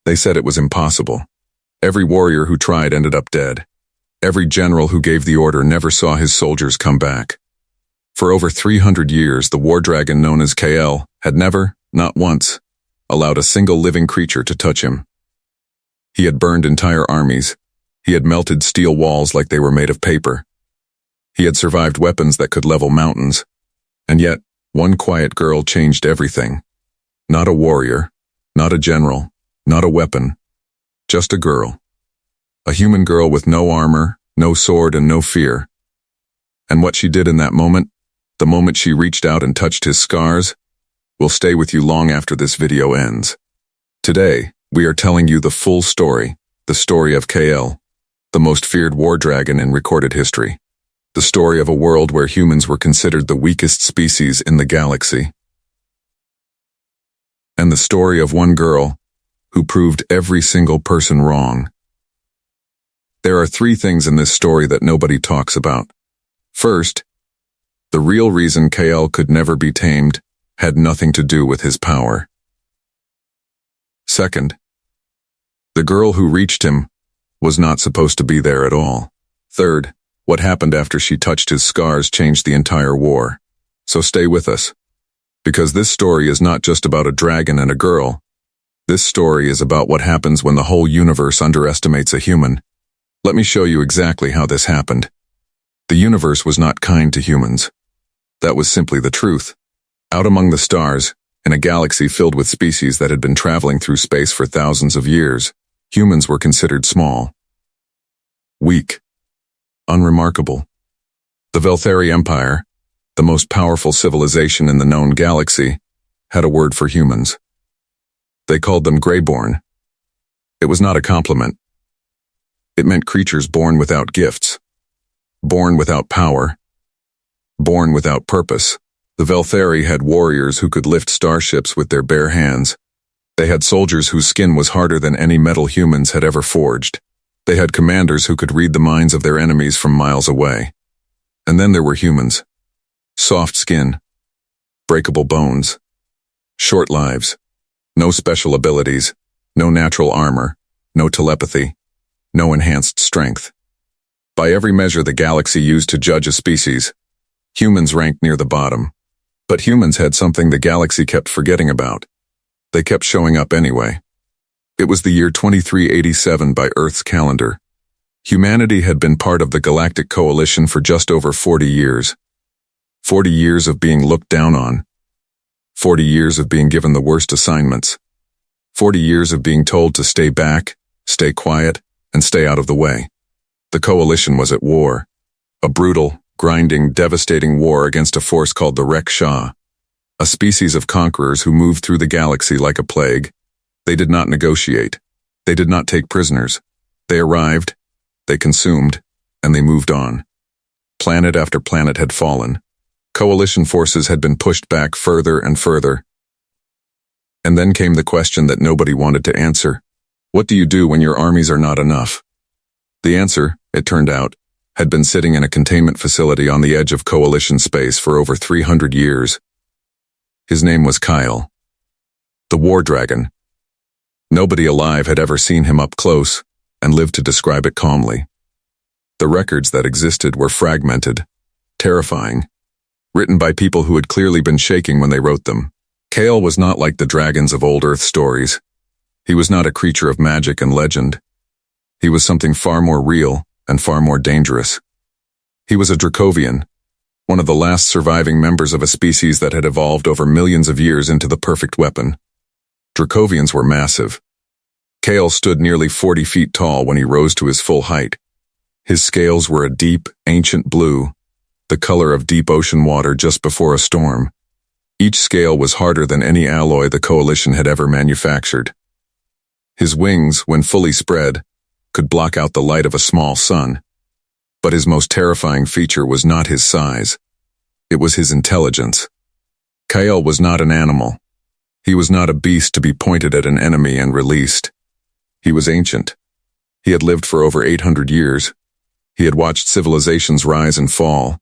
They said it was impossible. Every warrior who tried ended up dead. Every general who gave the order never saw his soldiers come back. For over 300 years, the war dragon known as KL had never, not once, allowed a single living creature to touch him. He had burned entire armies. He had melted steel walls like they were made of paper. He had survived weapons that could level mountains. And yet, one quiet girl changed everything. Not a warrior, not a general, not a weapon, just a girl. A human girl with no armor, no sword, and no fear. And what she did in that moment, the moment she reached out and touched his scars, will stay with you long after this video ends. Today, we are telling you the full story, the story of KL, the most feared war dragon in recorded history. The story of a world where humans were considered the weakest species in the galaxy. And the story of one girl who proved every single person wrong. There are 3 things in this story that nobody talks about. First, the real reason KL could never be tamed had nothing to do with his power. Second, the girl who reached him was not supposed to be there at all. Third, what happened after she touched his scars changed the entire war. So stay with us, because this story is not just about a dragon and a girl. This story is about what happens when the whole universe underestimates a human. Let me show you exactly how this happened. The universe was not kind to humans. That was simply the truth. Out among the stars, in a galaxy filled with species that had been traveling through space for thousands of years, humans were considered small, weak, unremarkable. The Velthari Empire, the most powerful civilization in the known galaxy, had a word for humans. They called them Greyborn. It was not a compliment. It meant creatures born without gifts, born without power, born without purpose. The Velthari had warriors who could lift starships with their bare hands. They had soldiers whose skin was harder than any metal humans had ever forged. They had commanders who could read the minds of their enemies from miles away. And then there were humans. Soft skin, breakable bones, short lives, no special abilities, no natural armor, no telepathy, no enhanced strength. By every measure the galaxy used to judge a species, humans ranked near the bottom. But humans had something the galaxy kept forgetting about. They kept showing up anyway. It was the year 2387 by Earth's calendar. Humanity had been part of the Galactic Coalition for just over 40 years. 40 years of being looked down on. 40 years of being given the worst assignments. 40 years of being told to stay back, stay quiet, and stay out of the way. The Coalition was at war. A brutal, grinding, devastating war against a force called the Rek-Shah, a species of conquerors who moved through the galaxy like a plague. They did not negotiate. They did not take prisoners. They arrived, they consumed, and they moved on. Planet after planet had fallen. Coalition forces had been pushed back further and further. And then came the question that nobody wanted to answer. What do you do when your armies are not enough? The answer, it turned out, had been sitting in a containment facility on the edge of Coalition space for over 300 years. His name was Kyle. The War Dragon. Nobody alive had ever seen him up close and lived to describe it calmly. The records that existed were fragmented, terrifying, written by people who had clearly been shaking when they wrote them. Kale was not like the dragons of old Earth stories. He was not a creature of magic and legend. He was something far more real and far more dangerous. He was a Dracovian, one of the last surviving members of a species that had evolved over millions of years into the perfect weapon. Dracovians were massive. Kale stood nearly 40 feet tall when he rose to his full height. His scales were a deep, ancient blue, the color of deep ocean water just before a storm. Each scale was harder than any alloy the Coalition had ever manufactured. His wings, when fully spread, could block out the light of a small sun. But his most terrifying feature was not his size. It was his intelligence. Kyle was not an animal. He was not a beast to be pointed at an enemy and released. He was ancient. He had lived for over 800 years. He had watched civilizations rise and fall.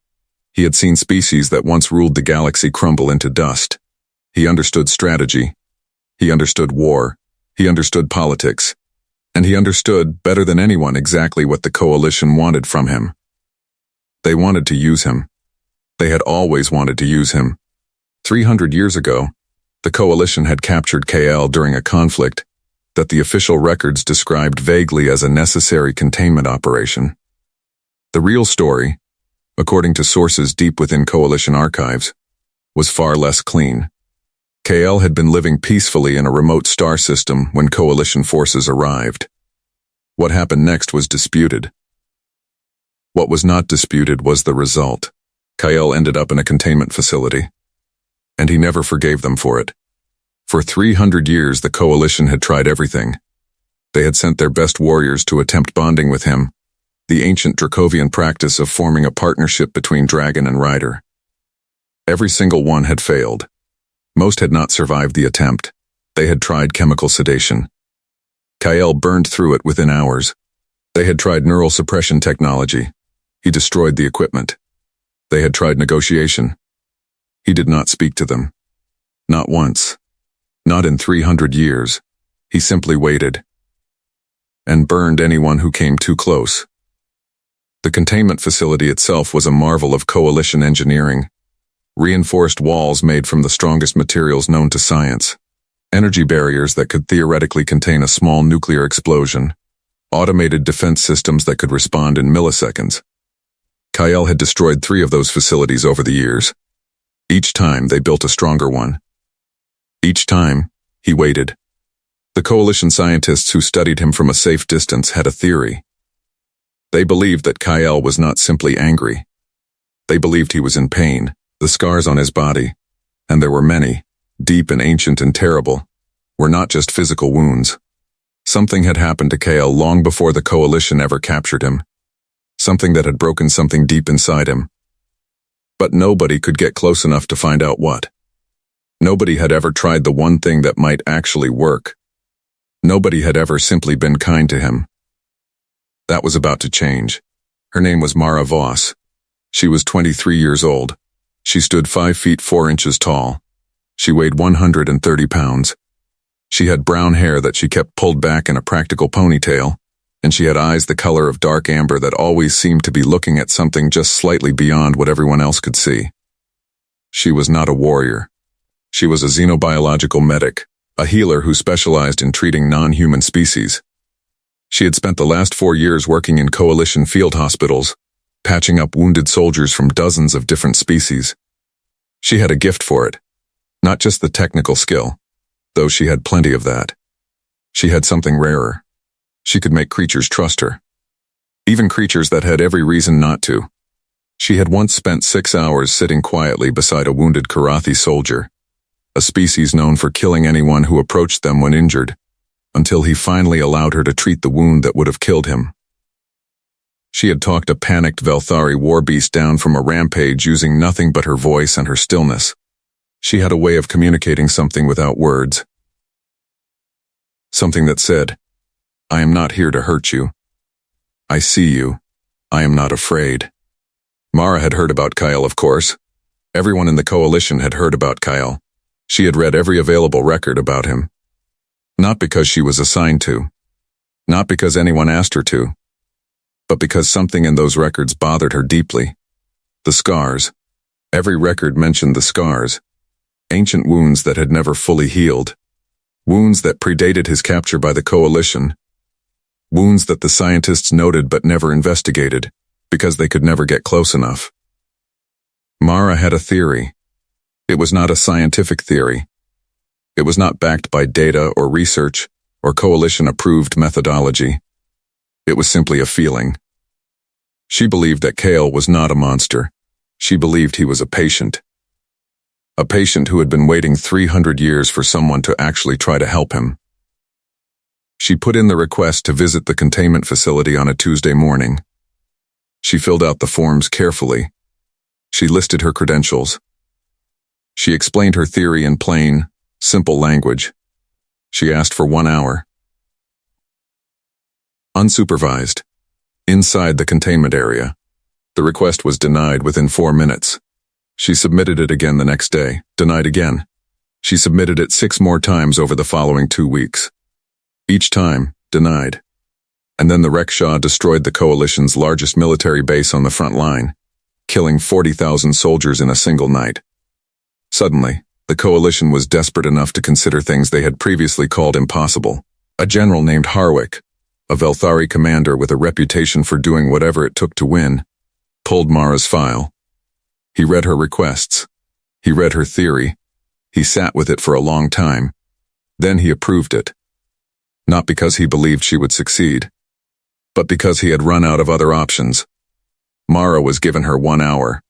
He had seen species that once ruled the galaxy crumble into dust. He understood strategy. He understood war. He understood politics, and he understood better than anyone exactly what the coalition wanted from him. They wanted to use him. They had always wanted to use him. 300 years ago, the coalition had captured KL during a conflict that the official records described vaguely as a necessary containment operation. The real story, according to sources deep within coalition archives, was far less clean. KL had been living peacefully in a remote star system when coalition forces arrived. What happened next was disputed. What was not disputed was the result. KL ended up in a containment facility, and he never forgave them for it. For 300 years, the coalition had tried everything. They had sent their best warriors to attempt bonding with him, the ancient Dracovian practice of forming a partnership between dragon and rider. Every single one had failed. Most had not survived the attempt. They had tried chemical sedation. KL burned through it within hours. They had tried neural suppression technology. He destroyed the equipment. They had tried negotiation. He did not speak to them. Not once. Not in 300 years. He simply waited and burned anyone who came too close. The containment facility itself was a marvel of coalition engineering. Reinforced walls made from the strongest materials known to science. Energy barriers that could theoretically contain a small nuclear explosion. Automated defense systems that could respond in milliseconds. KL had destroyed 3 of those facilities over the years. Each time, they built a stronger one. Each time, he waited. The coalition scientists who studied him from a safe distance had a theory. They believed that KL was not simply angry. They believed he was in pain, the scars on his body, and there were many, deep and ancient and terrible, were not just physical wounds. Something had happened to KL long before the coalition ever captured him. Something that had broken something deep inside him. But nobody could get close enough to find out what. Nobody had ever tried the one thing that might actually work. Nobody had ever simply been kind to him. That was about to change. Her name was Mara Voss. She was 23 years old. She stood 5 feet 4 inches tall. She weighed 130 pounds. She had brown hair that she kept pulled back in a practical ponytail, and she had eyes the color of dark amber that always seemed to be looking at something just slightly beyond what everyone else could see. She was not a warrior. She was a xenobiological medic, a healer who specialized in treating non-human species. She had spent the last 4 years working in coalition field hospitals, patching up wounded soldiers from dozens of different species. She had a gift for it, not just the technical skill, though she had plenty of that. She had something rarer. She could make creatures trust her, even creatures that had every reason not to. She had once spent 6 hours sitting quietly beside a wounded Karathi soldier, a species known for killing anyone who approached them when injured, until he finally allowed her to treat the wound that would have killed him. She had talked a panicked Velthari war beast down from a rampage using nothing but her voice and her stillness. She had a way of communicating something without words. Something that said, "I am not here to hurt you. I see you. I am not afraid." Mara had heard about Kyle, of course. Everyone in the coalition had heard about Kyle. She had read every available record about him. Not because she was assigned to. Not because anyone asked her to. But because something in those records bothered her deeply. The scars. Every record mentioned the scars. Ancient wounds that had never fully healed. Wounds that predated his capture by the coalition. Wounds that the scientists noted but never investigated, because they could never get close enough. Mara had a theory. It was not a scientific theory. It was not backed by data or research or coalition-approved methodology. It was simply a feeling. She believed that Kale was not a monster. She believed he was a patient. A patient who had been waiting 300 years for someone to actually try to help him. She put in the request to visit the containment facility on a Tuesday morning. She filled out the forms carefully. She listed her credentials. She explained her theory in plain, simple language. She asked for 1 hour. Unsupervised. Inside the containment area. The request was denied within 4 minutes. She submitted it again the next day, denied again. She submitted it 6 more times over the following 2 weeks. Each time, denied. And then the rickshaw destroyed the coalition's largest military base on the front line, killing 40,000 soldiers in a single night. Suddenly, the coalition was desperate enough to consider things they had previously called impossible. A general named Harwick, a Velthari commander with a reputation for doing whatever it took to win, pulled Mara's file. He read her requests. He read her theory. He sat with it for a long time. Then he approved it. Not because he believed she would succeed, but because he had run out of other options. Mara was given her 1 hour.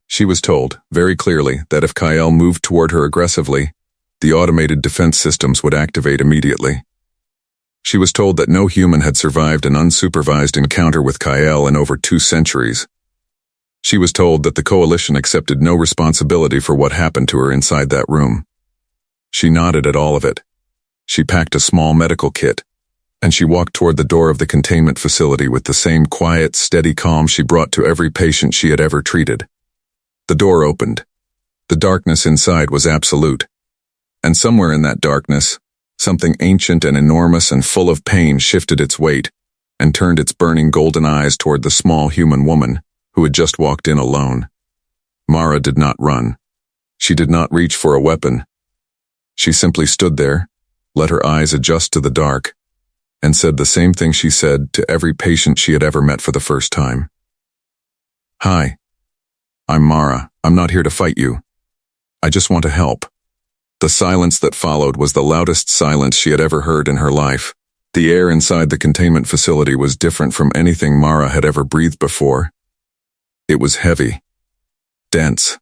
She was told, very clearly, that if Kyle moved toward her aggressively, the automated defense systems would activate immediately. She was told that no human had survived an unsupervised encounter with Kyle in over 2 centuries. She was told that the coalition accepted no responsibility for what happened to her inside that room. She nodded at all of it. She packed a small medical kit, and she walked toward the door of the containment facility with the same quiet, steady calm she brought to every patient she had ever treated. The door opened. The darkness inside was absolute. And somewhere in that darkness, something ancient and enormous and full of pain shifted its weight and turned its burning golden eyes toward the small human woman who had just walked in alone. Mara did not run. She did not reach for a weapon. She simply stood there, let her eyes adjust to the dark, and said the same thing she said to every patient she had ever met for the first time. "Hi. I'm Mara. I'm not here to fight you. I just want to help." The silence that followed was the loudest silence she had ever heard in her life. The air inside the containment facility was different from anything Mara had ever breathed before. It was heavy, dense,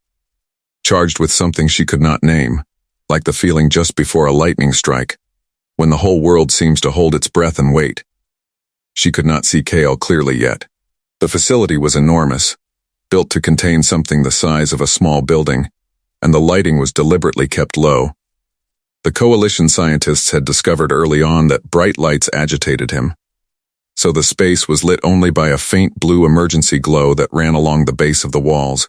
charged with something she could not name, like the feeling just before a lightning strike, when the whole world seems to hold its breath and wait. She could not see Kale clearly yet. The facility was enormous, built to contain something the size of a small building, and the lighting was deliberately kept low. The coalition scientists had discovered early on that bright lights agitated him, so the space was lit only by a faint blue emergency glow that ran along the base of the walls,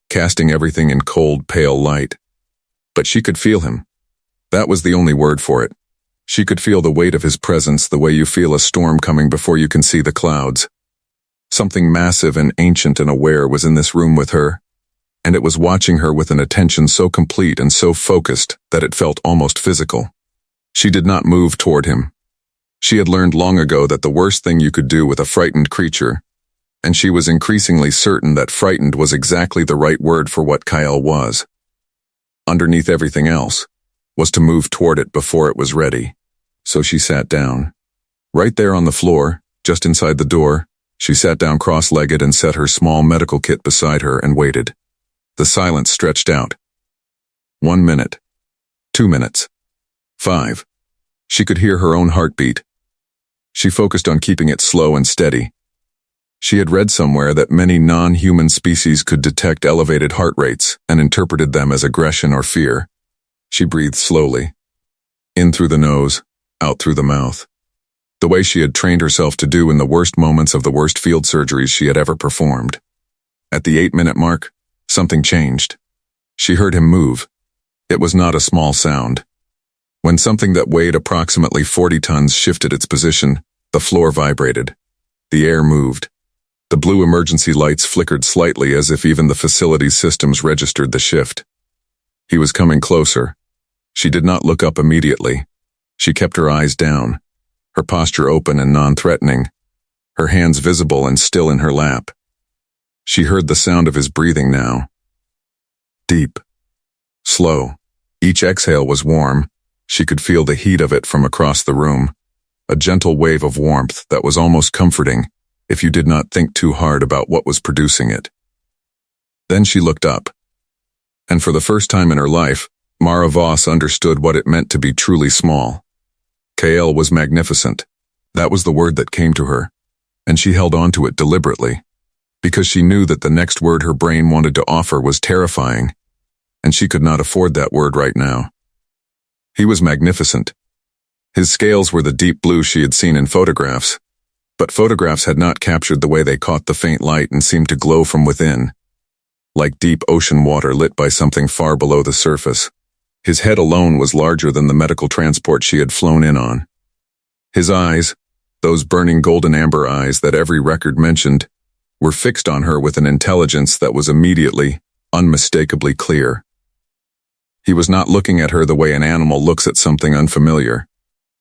casting everything in cold, pale light. But she could feel him. That was the only word for it. She could feel the weight of his presence the way you feel a storm coming before you can see the clouds. Something massive and ancient and aware was in this room with her, and it was watching her with an attention so complete and so focused that it felt almost physical. She did not move toward him. She had learned long ago that the worst thing you could do with a frightened creature, and she was increasingly certain that frightened was exactly the right word for what Kyle was. Underneath everything else, was to move toward it before it was ready. So she sat down. Right there on the floor, just inside the door, she sat down cross-legged and set her small medical kit beside her and waited. The silence stretched out. 1 minute. 2 minutes. 5. She could hear her own heartbeat. She focused on keeping it slow and steady. She had read somewhere that many non-human species could detect elevated heart rates and interpreted them as aggression or fear. She breathed slowly. In through the nose, out through the mouth. The way she had trained herself to do in the worst moments of the worst field surgeries she had ever performed. At the 8-minute mark, something changed. She heard him move. It was not a small sound. When something that weighed approximately 40 tons shifted its position, the floor vibrated. The air moved. The blue emergency lights flickered slightly as if even the facility's systems registered the shift. He was coming closer. She did not look up immediately. She kept her eyes down, her posture open and non-threatening, her hands visible and still in her lap. She heard the sound of his breathing now. Deep. Slow. Each exhale was warm. She could feel the heat of it from across the room, a gentle wave of warmth that was almost comforting if you did not think too hard about what was producing it. Then she looked up. And for the first time in her life, Mara Voss understood what it meant to be truly small. Kael was magnificent. That was the word that came to her, and she held on to it deliberately, because she knew that the next word her brain wanted to offer was terrifying, and she could not afford that word right now. He was magnificent. His scales were the deep blue she had seen in photographs, but photographs had not captured the way they caught the faint light and seemed to glow from within, like deep ocean water lit by something far below the surface. His head alone was larger than the medical transport she had flown in on. His eyes, those burning golden amber eyes that every record mentioned, were fixed on her with an intelligence that was immediately, unmistakably clear. He was not looking at her the way an animal looks at something unfamiliar.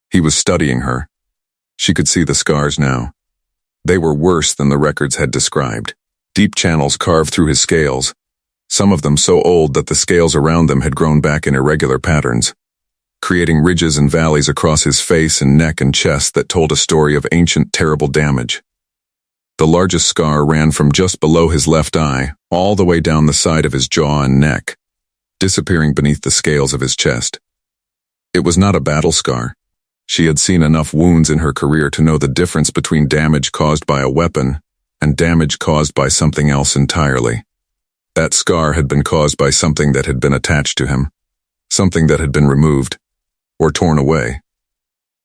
He was studying her. She could see the scars now. They were worse than the records had described. Deep channels carved through his scales, some of them so old that the scales around them had grown back in irregular patterns, creating ridges and valleys across his face and neck and chest that told a story of ancient, terrible damage. The largest scar ran from just below his left eye, all the way down the side of his jaw and neck, disappearing beneath the scales of his chest. It was not a battle scar. She had seen enough wounds in her career to know the difference between damage caused by a weapon and damage caused by something else entirely. That scar had been caused by something that had been attached to him, something that had been removed, or torn away.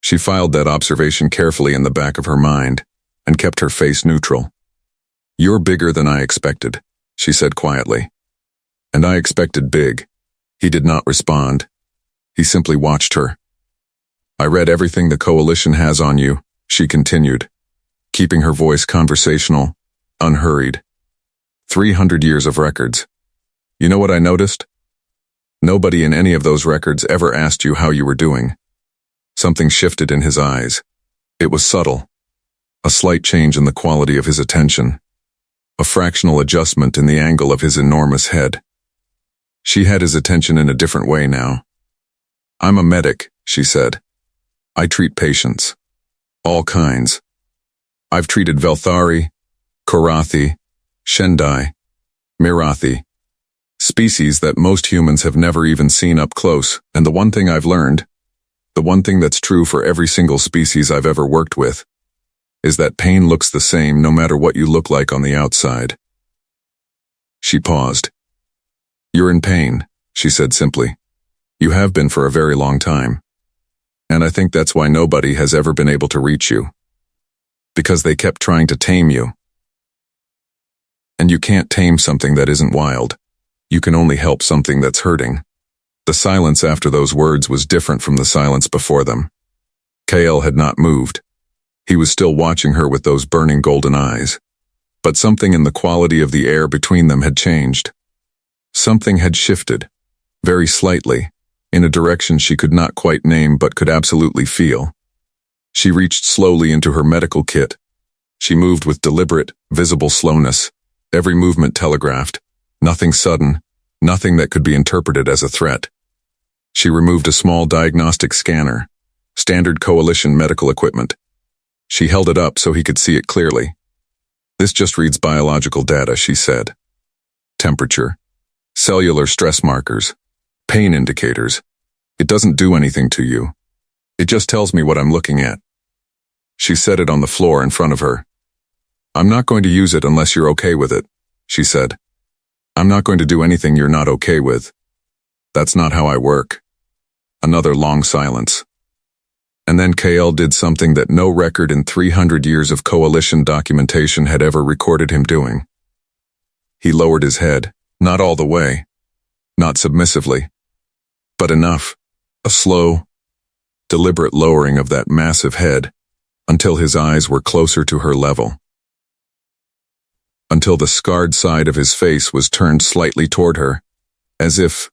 She filed that observation carefully in the back of her mind, and kept her face neutral. "You're bigger than I expected," she said quietly. "And I expected big." He did not respond. He simply watched her. "I read everything the coalition has on you," she continued, keeping her voice conversational, unhurried. 300 years of records. You know what I noticed? Nobody in any of those records ever asked you how you were doing. Something shifted in his eyes. It was subtle. A slight change in the quality of his attention. A fractional adjustment in the angle of his enormous head. She had his attention in a different way now. "I'm a medic," she said. "I treat patients. All kinds. I've treated Velthari, Korathi, Shendai, Mirathi. Species that most humans have never even seen up close, and the one thing I've learned, the one thing that's true for every single species I've ever worked with, is that pain looks the same no matter what you look like on the outside." She paused. "You're in pain," she said simply. "You have been for a very long time. And I think that's why nobody has ever been able to reach you. Because they kept trying to tame you. And you can't tame something that isn't wild. You can only help something that's hurting." The silence after those words was different from the silence before them. Kael had not moved. He was still watching her with those burning golden eyes. But something in the quality of the air between them had changed. Something had shifted, very slightly, in a direction she could not quite name but could absolutely feel. She reached slowly into her medical kit. She moved with deliberate, visible slowness, every movement telegraphed, nothing sudden, nothing that could be interpreted as a threat. She removed a small diagnostic scanner, standard coalition medical equipment. She held it up so he could see it clearly. "This just reads biological data," she said. "Temperature, cellular stress markers, pain indicators. It doesn't do anything to you. It just tells me what I'm looking at." She set it on the floor in front of her. "I'm not going to use it unless you're okay with it," she said. "I'm not going to do anything you're not okay with. That's not how I work." Another long silence. And then Kael did something that no record in 300 years of coalition documentation had ever recorded him doing. He lowered his head, not all the way, not submissively, but enough, a slow, deliberate lowering of that massive head, until his eyes were closer to her level. Until the scarred side of his face was turned slightly toward her, as if,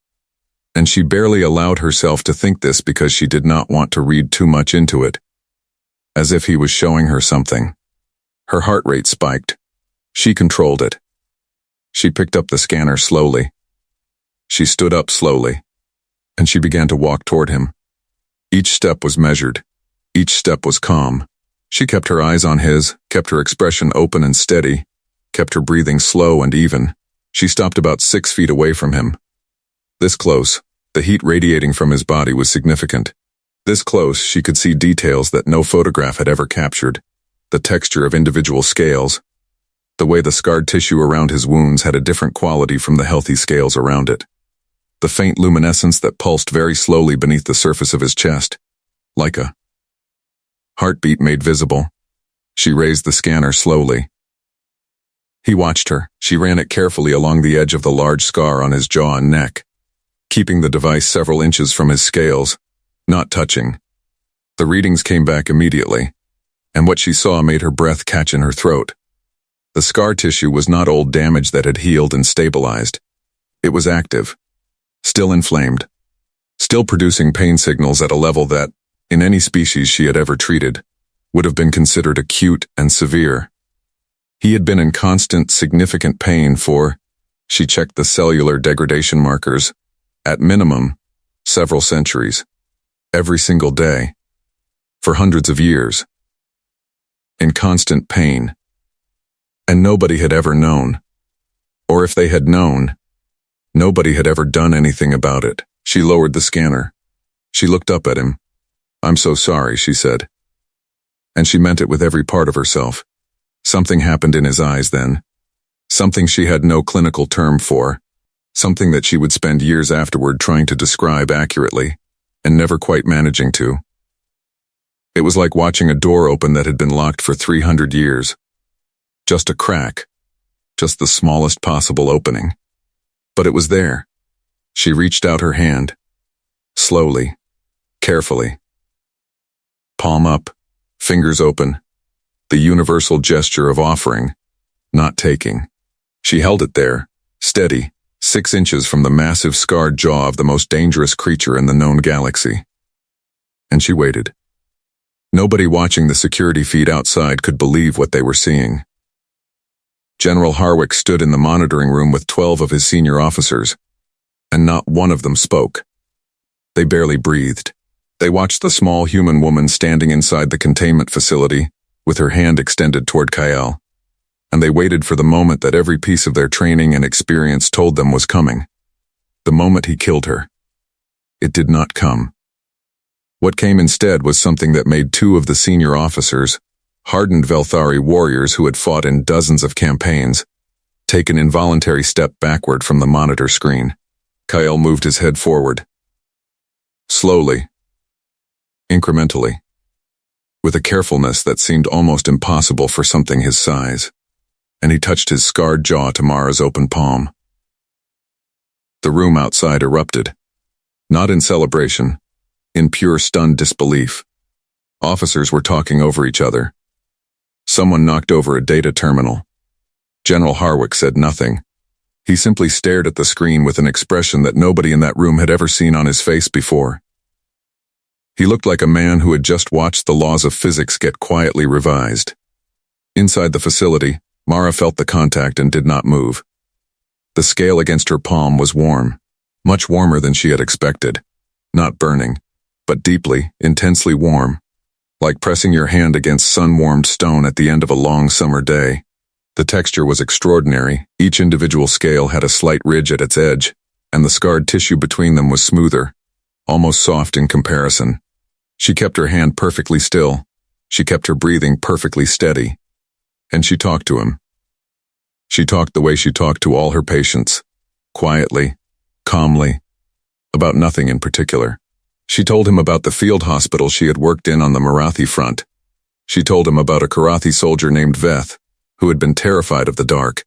and she barely allowed herself to think this because she did not want to read too much into it, as if he was showing her something. Her heart rate spiked. She controlled it. She picked up the scanner slowly. She stood up slowly, and she began to walk toward him. Each step was measured. Each step was calm. She kept her eyes on his, kept her expression open and steady, kept her breathing slow and even. She stopped about 6 feet away from him. This close, the heat radiating from his body was significant. This close, she could see details that no photograph had ever captured. The texture of individual scales. The way the scarred tissue around his wounds had a different quality from the healthy scales around it. The faint luminescence that pulsed very slowly beneath the surface of his chest. Like a heartbeat made visible. She raised the scanner slowly. He watched her. She ran it carefully along the edge of the large scar on his jaw and neck, keeping the device several inches from his scales, not touching. The readings came back immediately, and what she saw made her breath catch in her throat. The scar tissue was not old damage that had healed and stabilized. It was active, still inflamed, still producing pain signals at a level that, in any species she had ever treated, would have been considered acute and severe. He had been in constant, significant pain for, she checked the cellular degradation markers, at minimum, several centuries, every single day, for hundreds of years, in constant pain. And nobody had ever known. Or if they had known, nobody had ever done anything about it. She lowered the scanner. She looked up at him. "I'm so sorry," she said. And she meant it with every part of herself. Something happened in his eyes then. Something she had no clinical term for. Something that she would spend years afterward trying to describe accurately, and never quite managing to. It was like watching a door open that had been locked for 300 years. Just a crack. Just the smallest possible opening. But it was there. She reached out her hand. Slowly. Carefully. Palm up. Fingers open. The universal gesture of offering, not taking. She held it there, steady, 6 inches from the massive scarred jaw of the most dangerous creature in the known galaxy. And she waited. Nobody watching the security feed outside could believe what they were seeing. General Harwick stood in the monitoring room with 12 of his senior officers, and not one of them spoke. They barely breathed. They watched the small human woman standing inside the containment facility, with her hand extended toward Kyle, and they waited for the moment that every piece of their training and experience told them was coming. The moment he killed her. It did not come. What came instead was something that made 2 of the senior officers, hardened Velthari warriors who had fought in dozens of campaigns, take an involuntary step backward from the monitor screen. Kyle moved his head forward. Slowly. Incrementally. With a carefulness that seemed almost impossible for something his size, and he touched his scarred jaw to Mara's open palm. The room outside erupted. Not in celebration, in pure stunned disbelief. Officers were talking over each other. Someone knocked over a data terminal. General Harwick said nothing. He simply stared at the screen with an expression that nobody in that room had ever seen on his face before. He looked like a man who had just watched the laws of physics get quietly revised. Inside the facility, Mara felt the contact and did not move. The scale against her palm was warm, much warmer than she had expected. Not burning, but deeply, intensely warm, like pressing your hand against sun-warmed stone at the end of a long summer day. The texture was extraordinary. Each individual scale had a slight ridge at its edge, and the scarred tissue between them was smoother, almost soft in comparison. She kept her hand perfectly still. She kept her breathing perfectly steady. And she talked to him. She talked the way she talked to all her patients, quietly, calmly, about nothing in particular. She told him about the field hospital she had worked in on the Marathi front. She told him about a Karathi soldier named Veth, who had been terrified of the dark,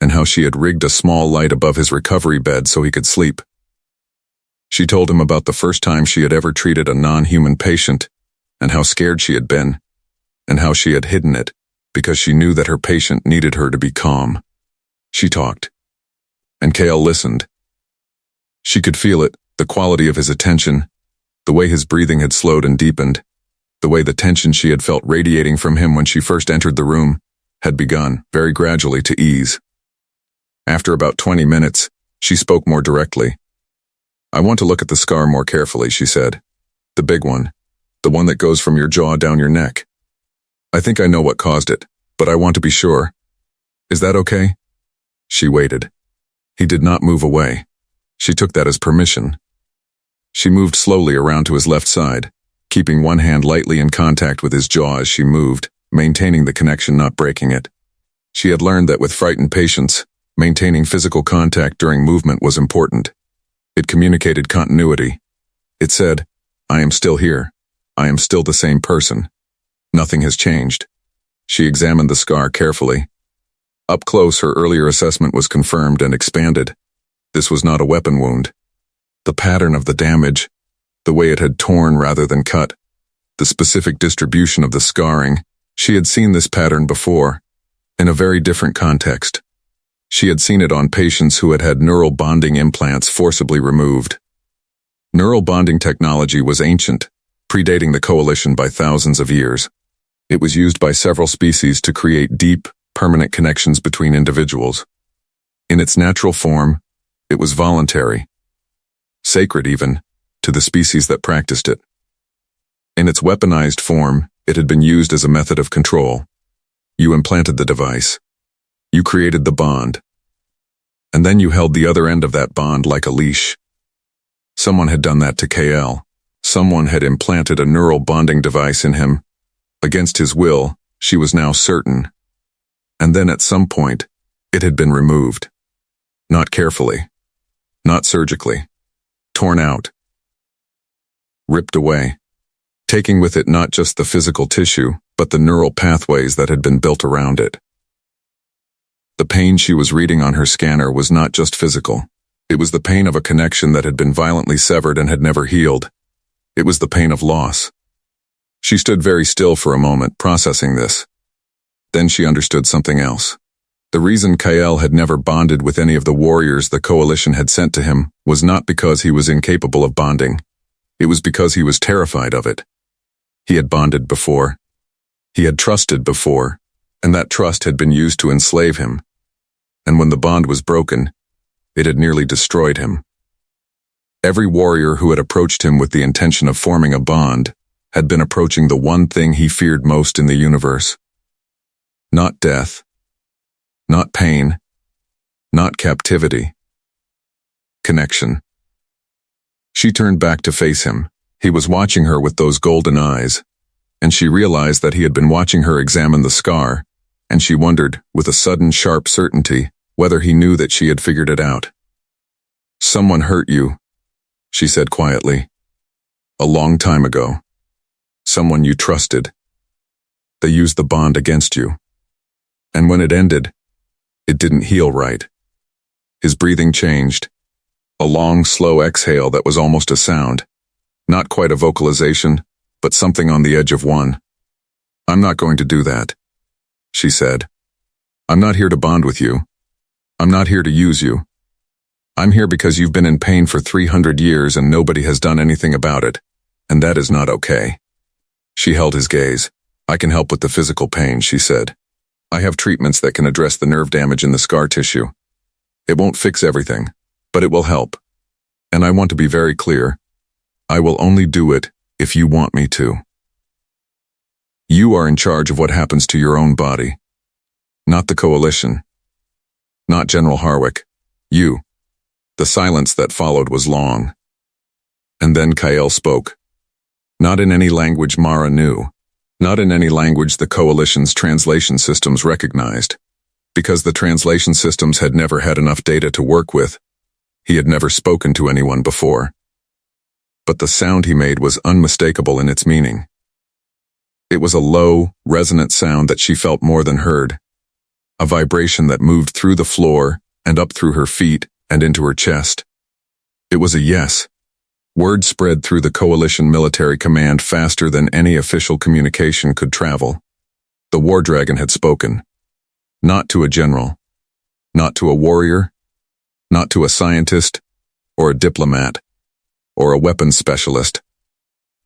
and how she had rigged a small light above his recovery bed so he could sleep. She told him about the first time she had ever treated a non-human patient, and how scared she had been, and how she had hidden it, because she knew that her patient needed her to be calm. She talked. And Kale listened. She could feel it, the quality of his attention, the way his breathing had slowed and deepened, the way the tension she had felt radiating from him when she first entered the room had begun, very gradually, to ease. After about 20 minutes, she spoke more directly. "I want to look at the scar more carefully," she said. "The big one. The one that goes from your jaw down your neck. I think I know what caused it, but I want to be sure. Is that okay?" She waited. He did not move away. She took that as permission. She moved slowly around to his left side, keeping one hand lightly in contact with his jaw as she moved, maintaining the connection, not breaking it. She had learned that with frightened patients, maintaining physical contact during movement was important. It communicated continuity. It said, "I am still here. I am still the same person. Nothing has changed." She examined the scar carefully. Up close, her earlier assessment was confirmed and expanded. This was not a weapon wound. The pattern of the damage, the way it had torn rather than cut, the specific distribution of the scarring. She had seen this pattern before, in a very different context. She had seen it on patients who had had neural bonding implants forcibly removed. Neural bonding technology was ancient, predating the coalition by thousands of years. It was used by several species to create deep, permanent connections between individuals. In its natural form, it was voluntary, sacred even, to the species that practiced it. In its weaponized form, it had been used as a method of control. You implanted the device. You created the bond. And then you held the other end of that bond like a leash. Someone had done that to KL. Someone had implanted a neural bonding device in him. Against his will, she was now certain. And then at some point, it had been removed. Not carefully. Not surgically. Torn out. Ripped away. Taking with it not just the physical tissue, but the neural pathways that had been built around it. The pain she was reading on her scanner was not just physical. It was the pain of a connection that had been violently severed and had never healed. It was the pain of loss. She stood very still for a moment, processing this. Then she understood something else. The reason Kael had never bonded with any of the warriors the coalition had sent to him was not because he was incapable of bonding. It was because he was terrified of it. He had bonded before. He had trusted before, and that trust had been used to enslave him. And when the bond was broken, it had nearly destroyed him. Every warrior who had approached him with the intention of forming a bond had been approaching the one thing he feared most in the universe. Not death. Not pain. Not captivity. Connection. She turned back to face him. He was watching her with those golden eyes, and she realized that he had been watching her examine the scar, and she wondered, with a sudden sharp certainty, whether he knew that she had figured it out. "Someone hurt you," she said quietly. "A long time ago. Someone you trusted. They used the bond against you. And when it ended, it didn't heal right." His breathing changed. A long, slow exhale that was almost a sound. Not quite a vocalization, but something on the edge of one. "I'm not going to do that," she said. "I'm not here to bond with you. I'm not here to use you. I'm here because you've been in pain for 300 years and nobody has done anything about it, and that is not okay." She held his gaze. "I can help with the physical pain," she said. "I have treatments that can address the nerve damage in the scar tissue. It won't fix everything, but it will help. And I want to be very clear. I will only do it if you want me to. You are in charge of what happens to your own body. Not the coalition. Not General Harwick. You." The silence that followed was long. And then Kael spoke. Not in any language Mara knew. Not in any language the coalition's translation systems recognized. Because the translation systems had never had enough data to work with. He had never spoken to anyone before. But the sound he made was unmistakable in its meaning. It was a low, resonant sound that she felt more than heard. A vibration that moved through the floor and up through her feet and into her chest. It was a yes. Word spread through the coalition military command faster than any official communication could travel. The war dragon had spoken. Not to a general. Not to a warrior. Not to a scientist, or a diplomat, or a weapons specialist.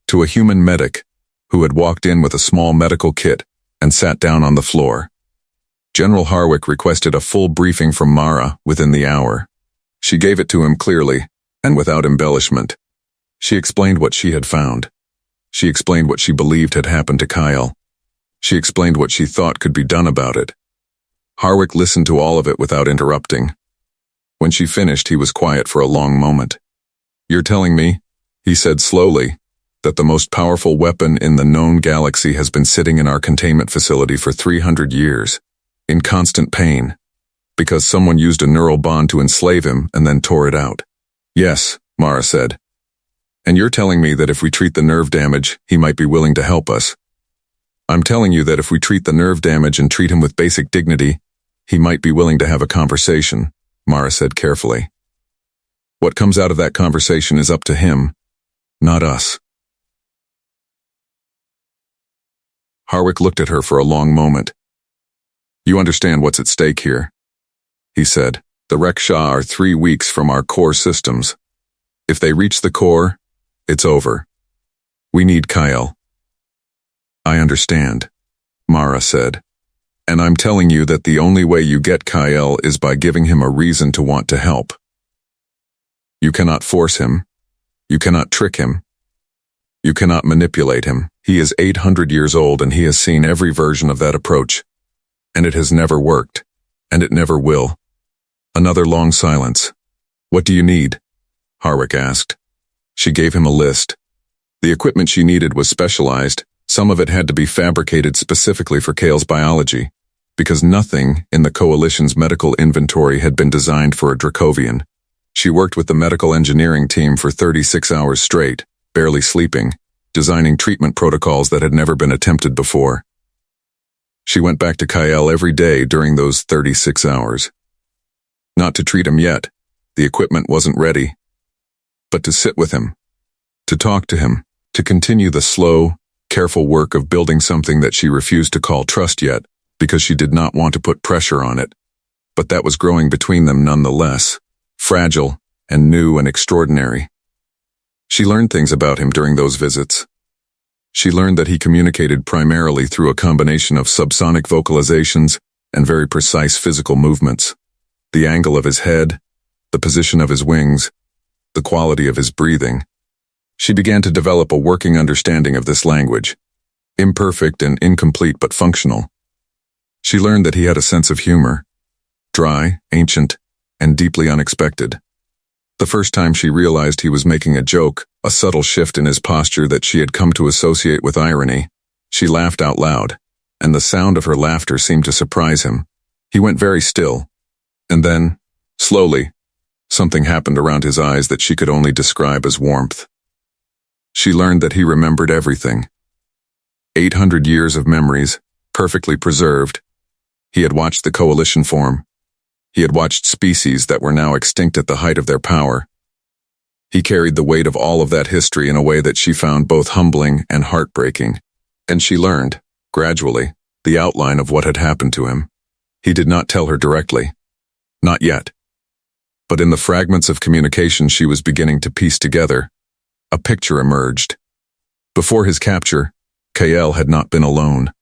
To a human medic who had walked in with a small medical kit and sat down on the floor. General Harwick requested a full briefing from Mara within the hour. She gave it to him clearly and without embellishment. She explained what she had found. She explained what she believed had happened to Kyle. She explained what she thought could be done about it. Harwick listened to all of it without interrupting. When she finished, he was quiet for a long moment. "You're telling me," he said slowly, "that the most powerful weapon in the known galaxy has been sitting in our containment facility for 300 years, in constant pain, because someone used a neural bond to enslave him and then tore it out." "Yes," Mara said. "And you're telling me that if we treat the nerve damage, he might be willing to help us." "I'm telling you that if we treat the nerve damage and treat him with basic dignity, he might be willing to have a conversation," Mara said carefully. "What comes out of that conversation is up to him, not us." Harwick looked at her for a long moment. You understand what's at stake here, he said. The Reksha are 3 weeks from our core systems. If they reach the core, it's over. We need Kyle. I understand, Mara said. And I'm telling you that the only way you get Kyle is by giving him a reason to want to help. You cannot force him. You cannot trick him. You cannot manipulate him. He is 800 years old and he has seen every version of that approach. And it has never worked. And it never will. Another long silence. What do you need? Harwick asked. She gave him a list. The equipment she needed was specialized. Some of it had to be fabricated specifically for Kale's biology, because nothing in the Coalition's medical inventory had been designed for a Dracovian. She worked with the medical engineering team for 36 hours straight, barely sleeping, designing treatment protocols that had never been attempted before. She went back to Kyle every day during those 36 hours. Not to treat him yet, the equipment wasn't ready, but to sit with him, to talk to him, to continue the slow, careful work of building something that she refused to call trust yet, because she did not want to put pressure on it. But that was growing between them nonetheless, fragile and new and extraordinary. She learned things about him during those visits. She learned that he communicated primarily through a combination of subsonic vocalizations and very precise physical movements. The angle of his head, the position of his wings, the quality of his breathing. She began to develop a working understanding of this language, imperfect and incomplete but functional. She learned that he had a sense of humor, dry, ancient, and deeply unexpected. The first time she realized he was making a joke, a subtle shift in his posture that she had come to associate with irony, she laughed out loud, and the sound of her laughter seemed to surprise him. He went very still, and then, slowly, something happened around his eyes that she could only describe as warmth. She learned that he remembered everything. 800 years of memories, perfectly preserved. He had watched the Coalition form. He had watched species that were now extinct at the height of their power. He carried the weight of all of that history in a way that she found both humbling and heartbreaking. And she learned, gradually, the outline of what had happened to him. He did not tell her directly. Not yet. But in the fragments of communication she was beginning to piece together, a picture emerged. Before his capture, Kael had not been alone.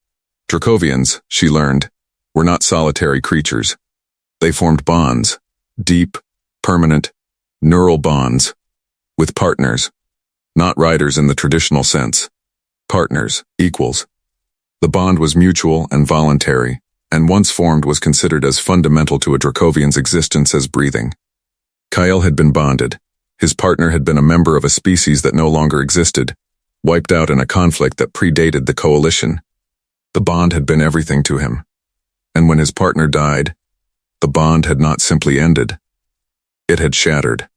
Dracovians, she learned, were not solitary creatures. They formed bonds, deep, permanent, neural bonds, with partners, not riders in the traditional sense. Partners, equals. The bond was mutual and voluntary, and once formed was considered as fundamental to a Dracovian's existence as breathing. Kael had been bonded. His partner had been a member of a species that no longer existed, wiped out in a conflict that predated the Coalition. The bond had been everything to him. And when his partner died, the bond had not simply ended. It had shattered.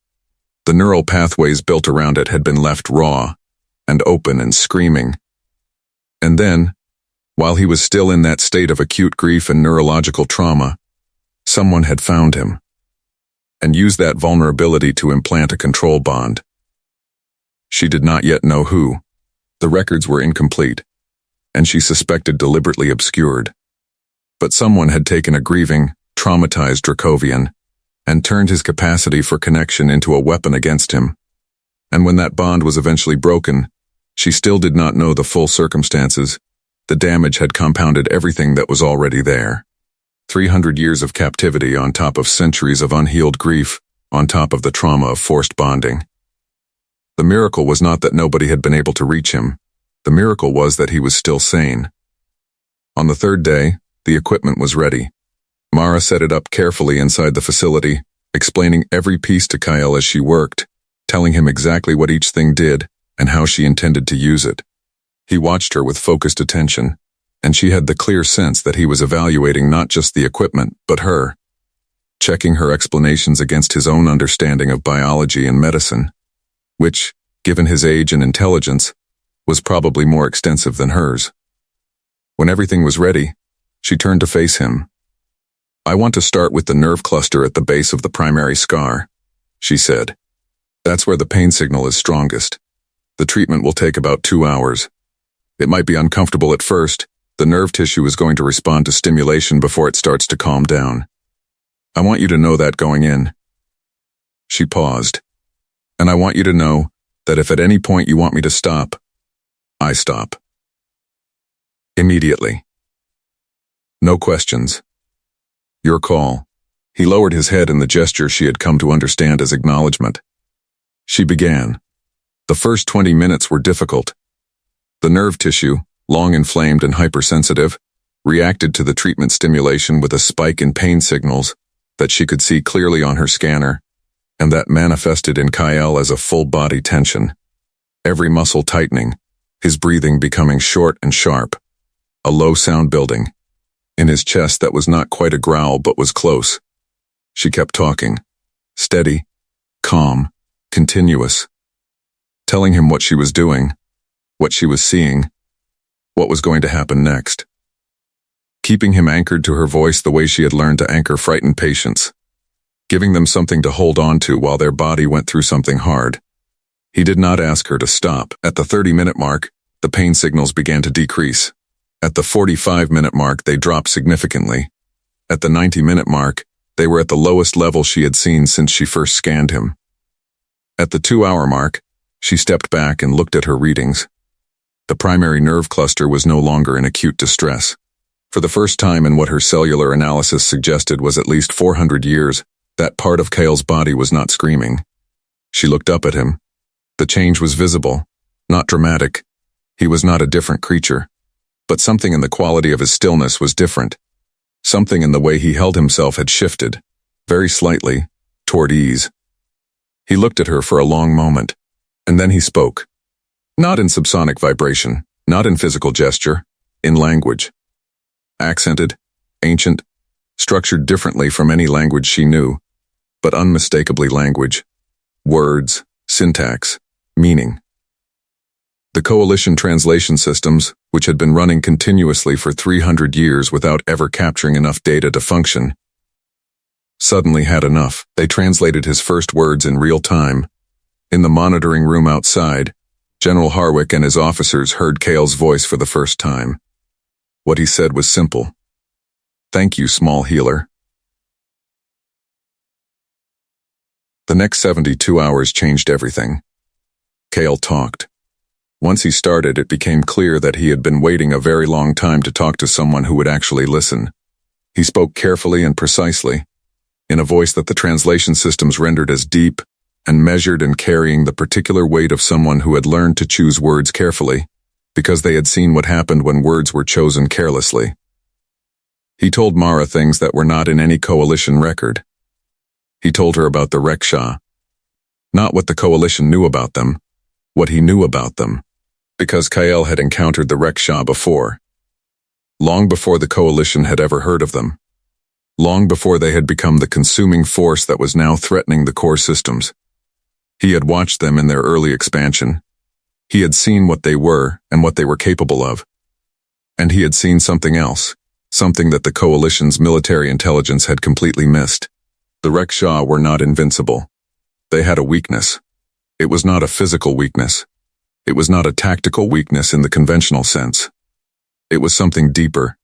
The neural pathways built around it had been left raw, and open and screaming. And then, while he was still in that state of acute grief and neurological trauma, someone had found him, and used that vulnerability to implant a control bond. She did not yet know who. The records were incomplete, and she suspected deliberately obscured. But someone had taken a grieving, traumatized Dracovian, and turned his capacity for connection into a weapon against him. And when that bond was eventually broken, she still did not know the full circumstances. The damage had compounded everything that was already there. 300 years of captivity on top of centuries of unhealed grief, on top of the trauma of forced bonding. The miracle was not that nobody had been able to reach him. The miracle was that he was still sane. On the third day, the equipment was ready. Mara set it up carefully inside the facility, explaining every piece to Kyle as she worked, telling him exactly what each thing did and how she intended to use it. He watched her with focused attention, and she had the clear sense that he was evaluating not just the equipment, but her, checking her explanations against his own understanding of biology and medicine, which, given his age and intelligence, was probably more extensive than hers. When everything was ready, she turned to face him. "I want to start with the nerve cluster at the base of the primary scar," she said. "That's where the pain signal is strongest. The treatment will take about 2 hours. It might be uncomfortable at first, The nerve tissue is going to respond to stimulation before it starts to calm down. I want you to know that going in. She paused. And I want you to know that if at any point you want me to stop, I stop. Immediately. No questions. Your call. He lowered his head in the gesture she had come to understand as acknowledgement. She began. The first 20 minutes were difficult. The nerve tissue, long inflamed and hypersensitive, reacted to the treatment stimulation with a spike in pain signals that she could see clearly on her scanner, and that manifested in Kyle as a full-body tension. Every muscle tightening, his breathing becoming short and sharp, a low sound building. In his chest that was not quite a growl but was close. She kept talking, steady, calm, continuous, telling him what she was doing, what she was seeing, what was going to happen next. Keeping him anchored to her voice the way she had learned to anchor frightened patients, giving them something to hold on to while their body went through something hard. He did not ask her to stop. At the 30-minute mark, the pain signals began to decrease. At the 45-minute mark, they dropped significantly. At the 90-minute mark, they were at the lowest level she had seen since she first scanned him. At the 2-hour mark, she stepped back and looked at her readings. The primary nerve cluster was no longer in acute distress. For the first time in what her cellular analysis suggested was at least 400 years, that part of Kyle's body was not screaming. She looked up at him. The change was visible, not dramatic. He was not a different creature. But something in the quality of his stillness was different. Something in the way he held himself had shifted, very slightly, toward ease. He looked at her for a long moment, and then he spoke. Not in subsonic vibration, not in physical gesture, in language. Accented, ancient, structured differently from any language she knew, but unmistakably language. Words, syntax, meaning. The coalition translation systems, which had been running continuously for 300 years without ever capturing enough data to function, suddenly had enough. They translated his first words in real time. In the monitoring room outside, General Harwick and his officers heard Kyle's voice for the first time. What he said was simple. Thank you, small healer. The next 72 hours changed everything. Kyle talked. Once he started, it became clear that he had been waiting a very long time to talk to someone who would actually listen. He spoke carefully and precisely, in a voice that the translation systems rendered as deep and measured and carrying the particular weight of someone who had learned to choose words carefully, because they had seen what happened when words were chosen carelessly. He told Mara things that were not in any coalition record. He told her about the Rickshaw. Not what the coalition knew about them, what he knew about them, because Kyle had encountered the Rickshaw before. Long before the coalition had ever heard of them. Long before they had become the consuming force that was now threatening the core systems. He had watched them in their early expansion. He had seen what they were and what they were capable of. And he had seen something else, something that the coalition's military intelligence had completely missed. The Rickshaw were not invincible. They had a weakness. It was not a physical weakness. It was not a tactical weakness in the conventional sense. It was something deeper,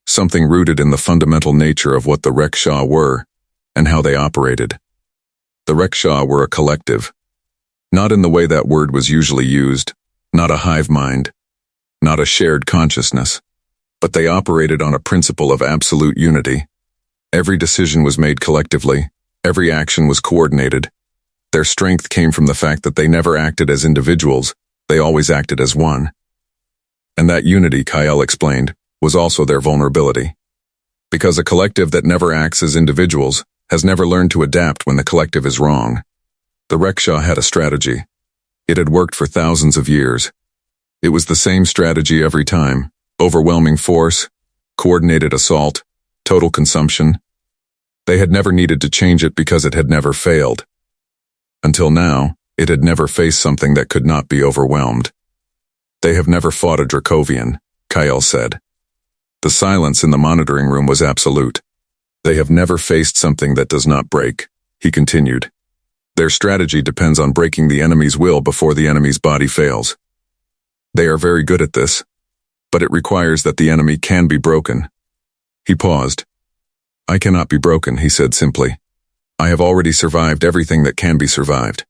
something rooted in the fundamental nature of what the Rickshaw were and how they operated. The Rickshaw were a collective, not in the way that word was usually used, not a hive mind, not a shared consciousness, but they operated on a principle of absolute unity. Every decision was made collectively, every action was coordinated. Their strength came from the fact that they never acted as individuals, they always acted as one. And that unity, Kyle explained, was also their vulnerability. Because a collective that never acts as individuals has never learned to adapt when the collective is wrong. The Rickshaw had a strategy. It had worked for thousands of years. It was the same strategy every time. Overwhelming force, coordinated assault, total consumption. They had never needed to change it because it had never failed. Until now, it had never faced something that could not be overwhelmed. They have never fought a Dracovian, Kyle said. The silence in the monitoring room was absolute. They have never faced something that does not break, he continued. Their strategy depends on breaking the enemy's will before the enemy's body fails. They are very good at this, but it requires that the enemy can be broken. He paused. I cannot be broken, he said simply. I have already survived everything that can be survived.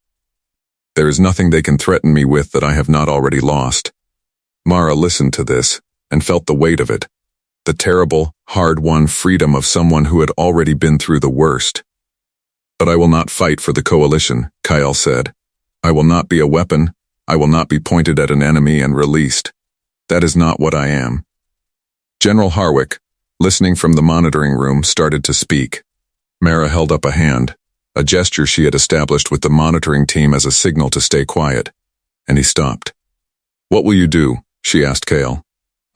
There is nothing they can threaten me with that I have not already lost. Mara listened to this and felt the weight of it, the terrible, hard-won freedom of someone who had already been through the worst. But I will not fight for the coalition, Kyle said. I will not be a weapon. I will not be pointed at an enemy and released. That is not what I am. General Harwick, listening from the monitoring room, started to speak. Mara held up a hand, a gesture she had established with the monitoring team as a signal to stay quiet, and he stopped. What will you do? She asked Kale.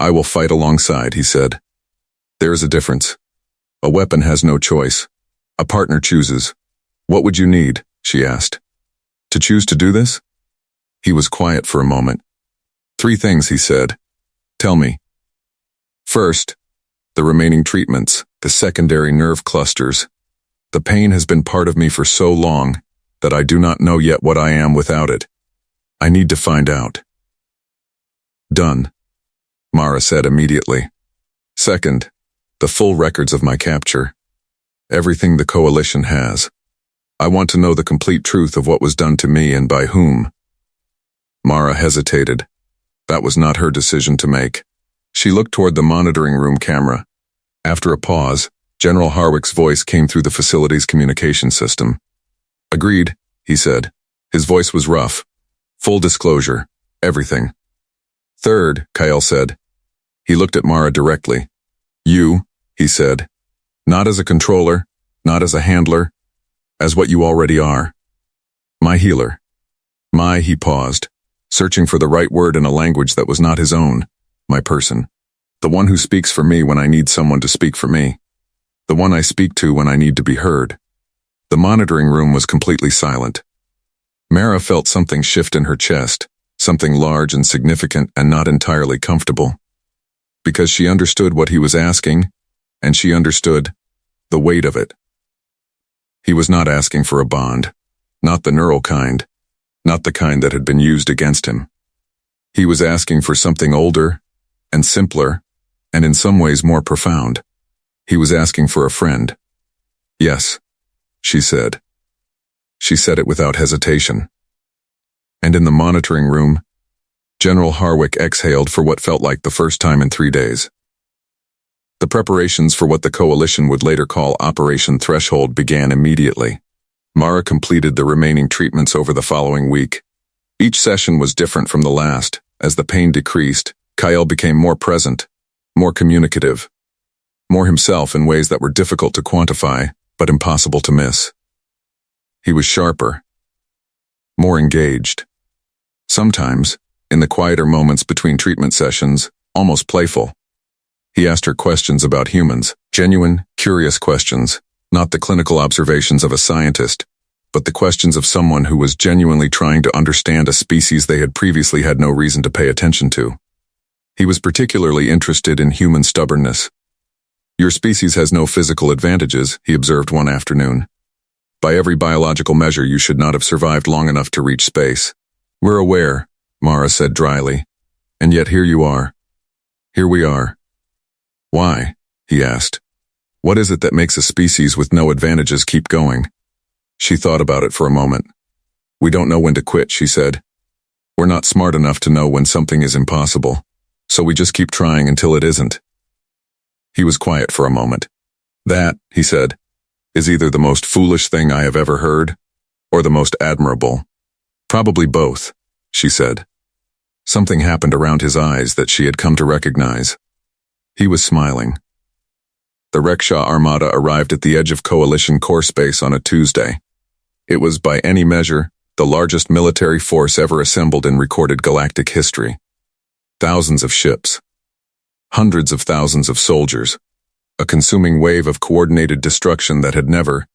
I will fight alongside, he said. There is a difference. A weapon has no choice. A partner chooses. What would you need? She asked. To choose to do this? He was quiet for a moment. 3 things, he said. Tell me. First, the remaining treatments, the secondary nerve clusters. The pain has been part of me for so long that I do not know yet what I am without it. I need to find out. Done, Mara said immediately. Second, the full records of my capture. Everything the coalition has. I want to know the complete truth of what was done to me and by whom. Mara hesitated. That was not her decision to make. She looked toward the monitoring room camera. After a pause, General Harwick's voice came through the facility's communication system. Agreed, he said. His voice was rough. Full disclosure. Everything. Third, Kyle said. He looked at Mara directly. You, he said. Not as a controller, not as a handler, as what you already are. My healer. He paused, searching for the right word in a language that was not his own. My person. The one who speaks for me when I need someone to speak for me. The one I speak to when I need to be heard. The monitoring room was completely silent. Mara felt something shift in her chest, something large and significant and not entirely comfortable. Because she understood what he was asking, and she understood the weight of it. He was not asking for a bond, not the neural kind, not the kind that had been used against him. He was asking for something older and simpler, and in some ways more profound. He was asking for a friend. Yes, she said. She said it without hesitation. And in the monitoring room, General Harwick exhaled for what felt like the first time in 3 days. The preparations for what the coalition would later call Operation Threshold began immediately. Mara completed the remaining treatments over the following week. Each session was different from the last. As the pain decreased, Kyle became more present, more communicative, more himself in ways that were difficult to quantify, but impossible to miss. He was sharper, more engaged. Sometimes, in the quieter moments between treatment sessions, almost playful. He asked her questions about humans, genuine, curious questions, not the clinical observations of a scientist, but the questions of someone who was genuinely trying to understand a species they had previously had no reason to pay attention to. He was particularly interested in human stubbornness. Your species has no physical advantages, he observed one afternoon. By every biological measure, you should not have survived long enough to reach space. We're aware, Mara said dryly, and yet here you are. Here we are. Why? He asked. What is it that makes a species with no advantages keep going? She thought about it for a moment. We don't know when to quit, she said. We're not smart enough to know when something is impossible, so we just keep trying until it isn't. He was quiet for a moment. That, he said, is either the most foolish thing I have ever heard, or the most admirable. Probably both, she said. Something happened around his eyes that she had come to recognize. He was smiling. The Rickshaw Armada arrived at the edge of Coalition core space on a Tuesday. It was, by any measure, the largest military force ever assembled in recorded galactic history. Thousands of ships. Hundreds of thousands of soldiers. A consuming wave of coordinated destruction that had never,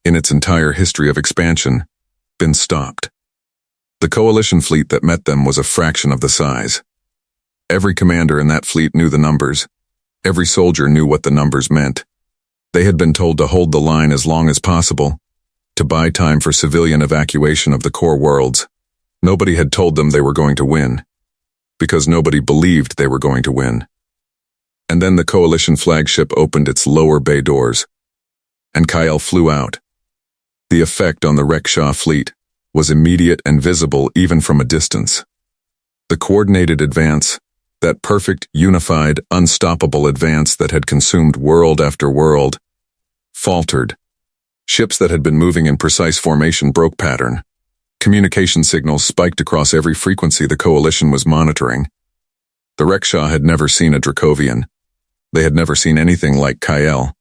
in its entire history of expansion, been stopped. The coalition fleet that met them was a fraction of the size. Every commander in that fleet knew the numbers. Every soldier knew what the numbers meant. They had been told to hold the line as long as possible, to buy time for civilian evacuation of the core worlds. Nobody had told them they were going to win. because nobody believed they were going to win. And then the coalition flagship opened its lower bay doors, and Kyle flew out. The effect on the Rickshaw fleet was immediate and visible even from a distance. The coordinated advance, that perfect, unified, unstoppable advance that had consumed world after world, faltered. Ships that had been moving in precise formation broke pattern. Communication signals spiked across every frequency the coalition was monitoring. The Rickshaw had never seen a Dracovian. They had never seen anything like Kyle.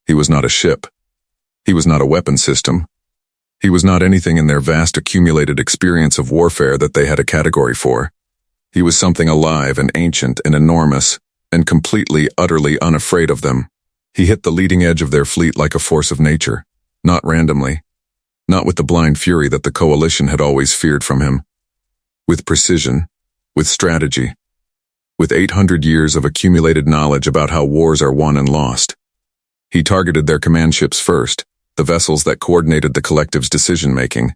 He was not a ship. He was not a weapon system. He was not anything in their vast accumulated experience of warfare that they had a category for. He was something alive and ancient and enormous, and completely, utterly unafraid of them. He hit the leading edge of their fleet like a force of nature, not randomly, not with the blind fury that the coalition had always feared from him. With precision, with strategy, with 800 years of accumulated knowledge about how wars are won and lost. He targeted their command ships first, the vessels that coordinated the collective's decision-making.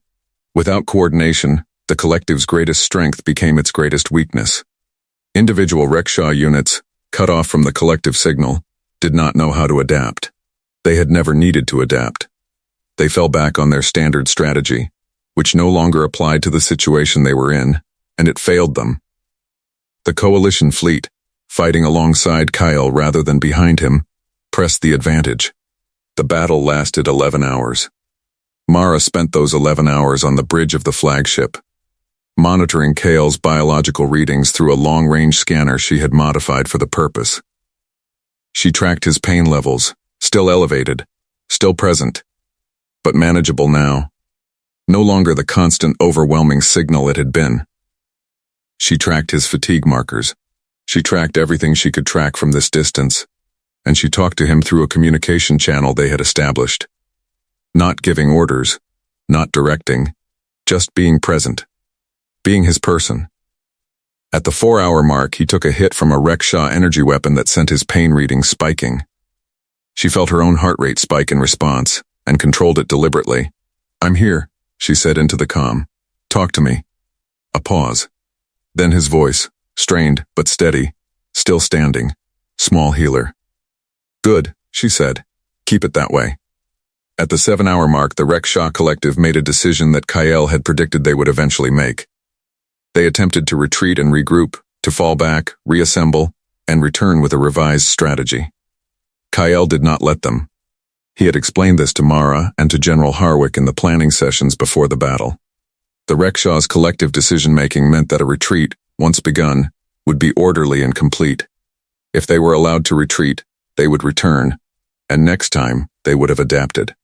Without coordination, the collective's greatest strength became its greatest weakness. Individual Rickshaw units, cut off from the collective signal, did not know how to adapt. They had never needed to adapt. They fell back on their standard strategy, which no longer applied to the situation they were in, and it failed them. The coalition fleet, fighting alongside Kyle rather than behind him, pressed the advantage. The battle lasted 11 hours. Mara spent those 11 hours on the bridge of the flagship, monitoring Kyle's biological readings through a long-range scanner she had modified for the purpose. She tracked his pain levels, still elevated, still present, but manageable now, no longer the constant, overwhelming signal it had been. She tracked his fatigue markers. She tracked everything she could track from this distance, and she talked to him through a communication channel they had established. Not giving orders, not directing, just being present, being his person. At the 4-hour mark, he took a hit from a Rickshaw energy weapon that sent his pain reading spiking. She felt her own heart rate spike in response, and controlled it deliberately. "I'm here," she said into the comm. "Talk to me." A pause. Then his voice, strained but steady, still standing. "Small healer." "Good," she said. "Keep it that way." At the 7-hour mark, the Rickshaw collective made a decision that Kyle had predicted they would eventually make. They attempted to retreat and regroup, to fall back, reassemble, and return with a revised strategy. Kyle did not let them. He had explained this to Mara and to General Harwick in the planning sessions before the battle. The Rickshaw's collective decision-making meant that a retreat, once begun, would be orderly and complete. If they were allowed to retreat, they would return, and next time, they would have adapted.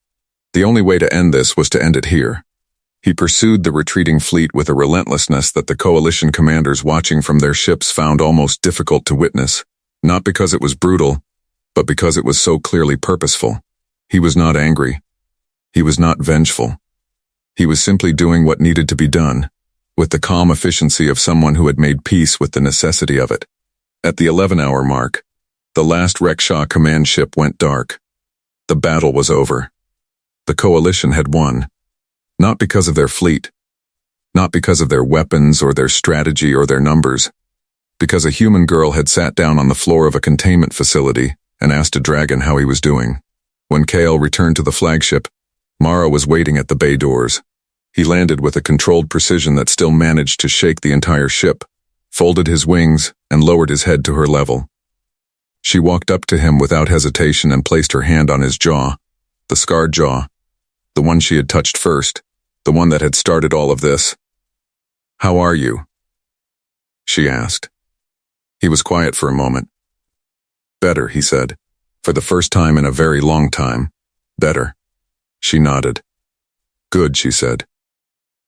The only way to end this was to end it here. He pursued the retreating fleet with a relentlessness that the coalition commanders watching from their ships found almost difficult to witness, not because it was brutal, but because it was so clearly purposeful. He was not angry. He was not vengeful. He was simply doing what needed to be done, with the calm efficiency of someone who had made peace with the necessity of it. At the 11-hour mark, the last Rickshaw command ship went dark. The battle was over. The coalition had won, not because of their fleet, not because of their weapons or their strategy or their numbers, because a human girl had sat down on the floor of a containment facility and asked a dragon how he was doing. When Kale returned to the flagship, Mara was waiting at the bay doors. He landed with a controlled precision that still managed to shake the entire ship, folded his wings, and lowered his head to her level. She walked up to him without hesitation and placed her hand on his jaw, the scarred jaw, the one she had touched first, the one that had started all of this. "How are you?" she asked. He was quiet for a moment. "Better," he said. "For the first time in a very long time. Better." She nodded. "Good," she said.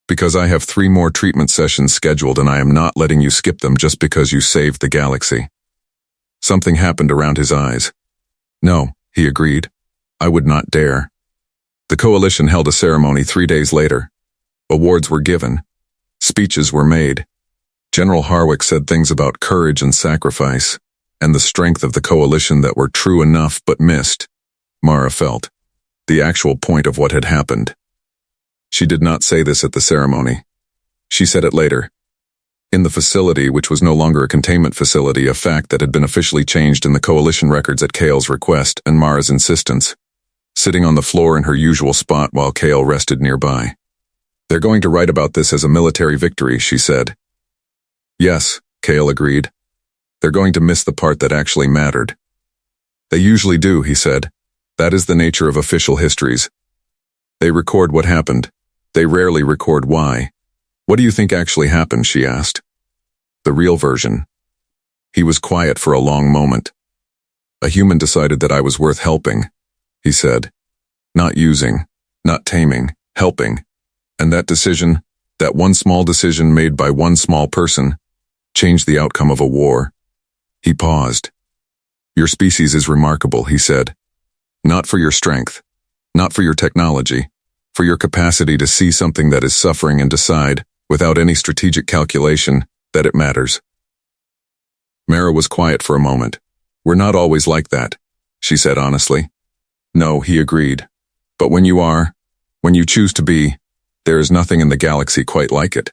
"Because I have 3 more treatment sessions scheduled and I am not letting you skip them just because you saved the galaxy." Something happened around his eyes. "No," he agreed. "I would not dare." The coalition held a ceremony 3 days later. Awards were given. Speeches were made. General Harwick said things about courage and sacrifice, and the strength of the coalition that were true enough but missed, Mara felt, the actual point of what had happened. She did not say this at the ceremony. She said it later. In the facility, which was no longer a containment facility, a fact that had been officially changed in the Coalition records at Kale's request and Mara's insistence, sitting on the floor in her usual spot while Kale rested nearby. "They're going to write about this as a military victory," she said. "Yes," Kale agreed. "They're going to miss the part that actually mattered." "They usually do," he said. "That is the nature of official histories. They record what happened. They rarely record why." "What do you think actually happened?" she asked. "The real version." He was quiet for a long moment. "A human decided that I was worth helping," he said. "Not using, not taming, helping. And that decision, that one small decision made by one small person, changed the outcome of a war." He paused. "Your species is remarkable," he said. "Not for your strength, not for your technology, for your capacity to see something that is suffering and decide, without any strategic calculation, that it matters." Mara was quiet for a moment. "We're not always like that," she said honestly. "No," he agreed. "But when you are, when you choose to be, there is nothing in the galaxy quite like it."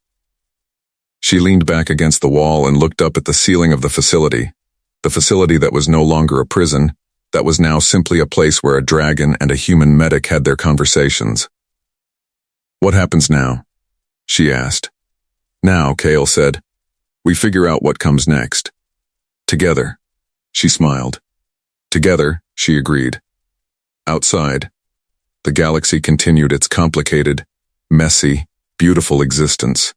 She leaned back against the wall and looked up at the ceiling of the facility that was no longer a prison, that was now simply a place where a dragon and a human medic had their conversations. "What happens now?" she asked. "Now," Kale said, "we figure out what comes next. Together." She smiled. "Together," she agreed. Outside, the galaxy continued its complicated, messy, beautiful existence.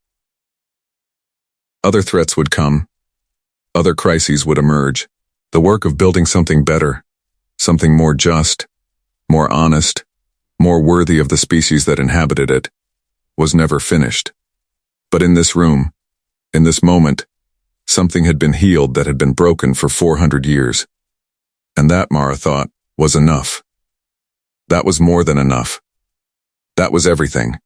Other threats would come. Other crises would emerge. The work of building something better, something more just, more honest, more worthy of the species that inhabited it, was never finished. But in this room, in this moment, something had been healed that had been broken for 400 years. And that, Mara thought, was enough. That was more than enough. That was everything.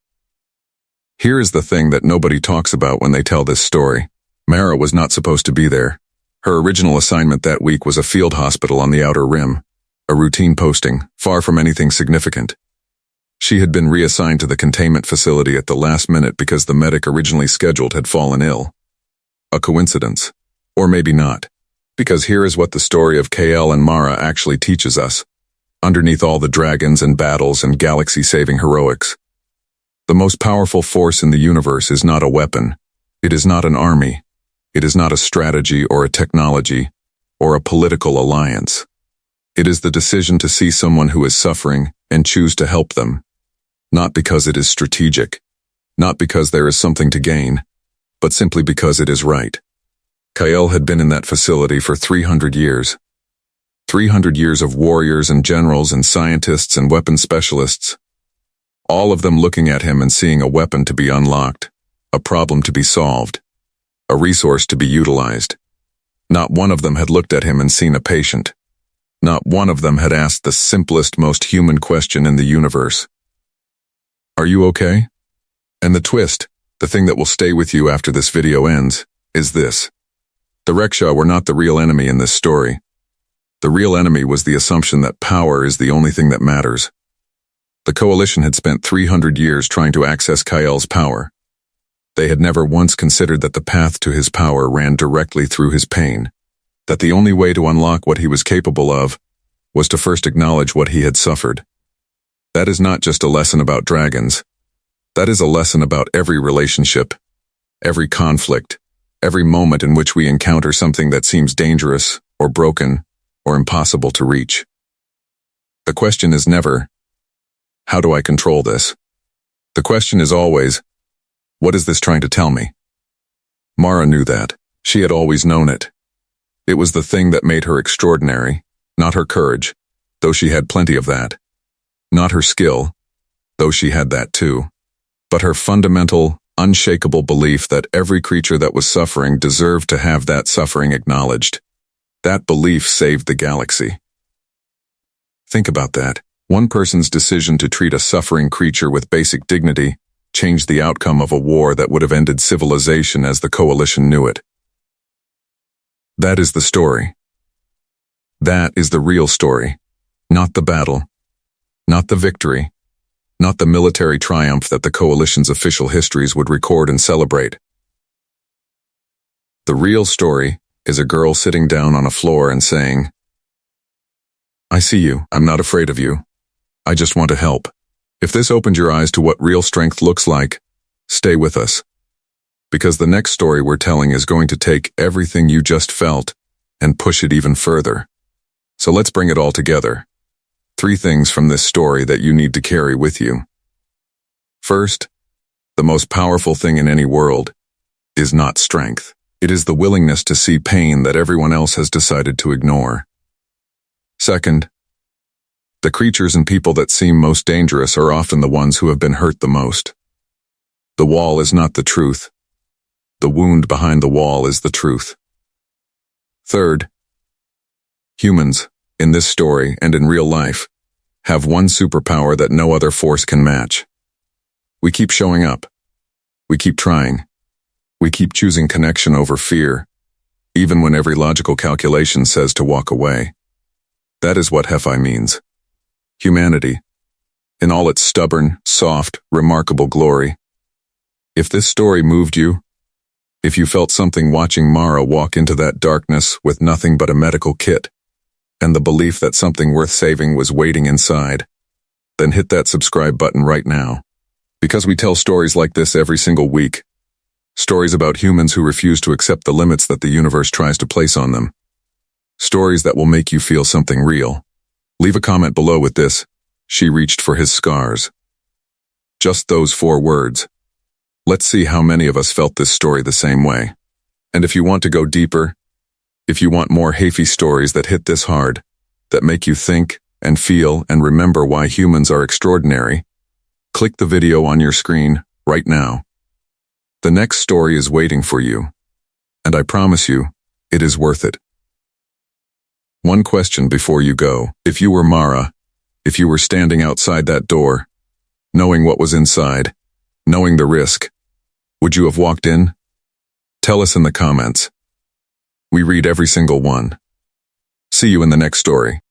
Here is the thing that nobody talks about when they tell this story. Mara was not supposed to be there. Her original assignment that week was a field hospital on the Outer Rim, a routine posting, far from anything significant. She had been reassigned to the containment facility at the last minute because the medic originally scheduled had fallen ill. A coincidence. Or maybe not. Because here is what the story of KL and Mara actually teaches us. Underneath all the dragons and battles and galaxy-saving heroics, the most powerful force in the universe is not a weapon. It is not an army. It is not a strategy or a technology or a political alliance. It is the decision to see someone who is suffering and choose to help them. Not because it is strategic, not because there is something to gain, but simply because it is right. Kael had been in that facility for 300 years. 300 years of warriors and generals and scientists and weapons specialists, all of them looking at him and seeing a weapon to be unlocked, a problem to be solved, a resource to be utilized. Not one of them had looked at him and seen a patient. Not one of them had asked the simplest, most human question in the universe. "Are you okay?" And the twist, the thing that will stay with you after this video ends, is this. The Reksha were not the real enemy in this story. The real enemy was the assumption that power is the only thing that matters. The Coalition had spent 300 years trying to access Kael's power. They had never once considered that the path to his power ran directly through his pain, that the only way to unlock what he was capable of was to first acknowledge what he had suffered. That is not just a lesson about dragons. That is a lesson about every relationship, every conflict, every moment in which we encounter something that seems dangerous or broken or impossible to reach. The question is never, how do I control this? The question is always, what is this trying to tell me? Mara knew that. She had always known it. It was the thing that made her extraordinary, not her courage, though she had plenty of that. Not her skill, though she had that too. But her fundamental, unshakable belief that every creature that was suffering deserved to have that suffering acknowledged. That belief saved the galaxy. Think about that. One person's decision to treat a suffering creature with basic dignity changed the outcome of a war that would have ended civilization as the Coalition knew it. That is the story. That is the real story. Not the battle. Not the victory. Not the military triumph that the Coalition's official histories would record and celebrate. The real story is a girl sitting down on a floor and saying, "I see you. I'm not afraid of you. I just want to help." If this opened your eyes to what real strength looks like, stay with us. Because the next story we're telling is going to take everything you just felt and push it even further. So let's bring it all together. 3 things from this story that you need to carry with you. First, the most powerful thing in any world is not strength. It is the willingness to see pain that everyone else has decided to ignore. Second, the creatures and people that seem most dangerous are often the ones who have been hurt the most. The wall is not the truth. The wound behind the wall is the truth. Third, humans, in this story and in real life, have one superpower that no other force can match. We keep showing up. We keep trying. We keep choosing connection over fear, even when every logical calculation says to walk away. That is what Hefi means. Humanity, in all its stubborn, soft, remarkable glory. If this story moved you, if you felt something watching Mara walk into that darkness with nothing but a medical kit, and the belief that something worth saving was waiting inside, then hit that subscribe button right now. Because we tell stories like this every single week. Stories about humans who refuse to accept the limits that the universe tries to place on them. Stories that will make you feel something real. Leave a comment below with this: "She reached for his scars." Just those 4 words. Let's see how many of us felt this story the same way. And if you want to go deeper, if you want more Hefi stories that hit this hard, that make you think and feel and remember why humans are extraordinary, click the video on your screen right now. The next story is waiting for you, and I promise you, it is worth it. One question before you go. If you were Mara, if you were standing outside that door, knowing what was inside, knowing the risk, would you have walked in? Tell us in the comments. We read every single one. See you in the next story.